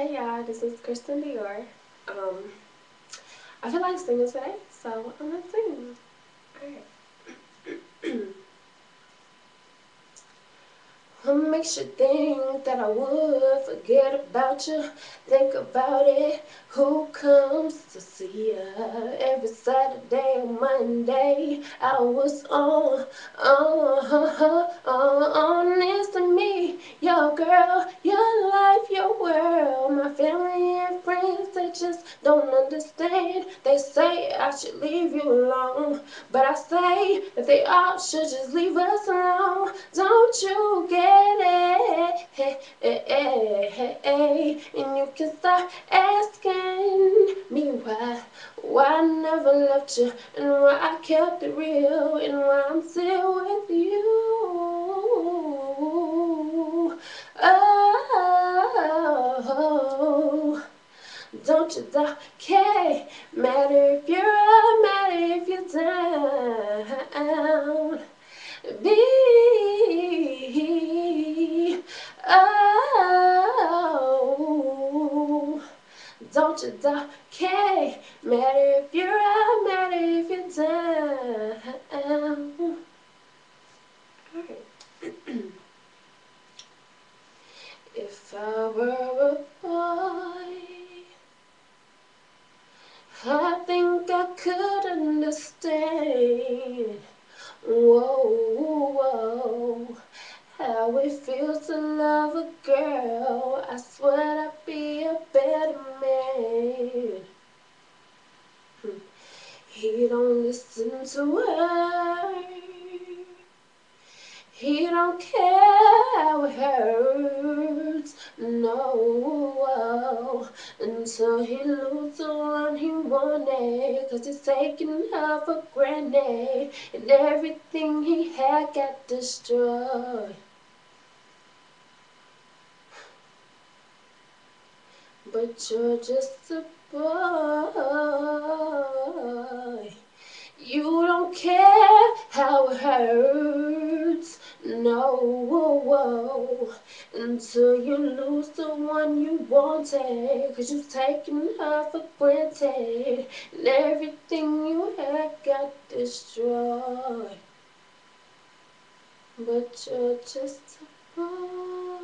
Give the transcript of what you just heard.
Hey y'all, this is Kristen Dior. Um, I feel like singing today, so I'm gonna sing. Alright. What makes you think that I would forget about you? Think about it. Who comes to see you every Saturday and Monday? I was honest to me. Your girl, your life, your world. My family and friends, they just don't understand. They say I should leave you alone, but I say that they all should just leave us alone. Don't you get it? Hey, hey, hey, hey, hey. And you can start asking me why I never left you, and why I kept it real, and why I'm still with you. Oh, don't you care? Matter if you're up, matter if you're down. Be oh, don't you care? Matter if you're up, matter if you're down. Alright. If I were a boy, I think I could understand. Whoa, whoa, how it feels to love a girl. I swear I'd be a better man. He don't listen to her. He don't care how it hurts, no, until he loses the one he wanted, 'cause he's taking her for granted, and everything he had got destroyed. But you're just a boy. You don't care how it hurts, no, until you lose the one you wanted, 'cause you've taken her for granted, and everything you had got destroyed. But you're just a boy.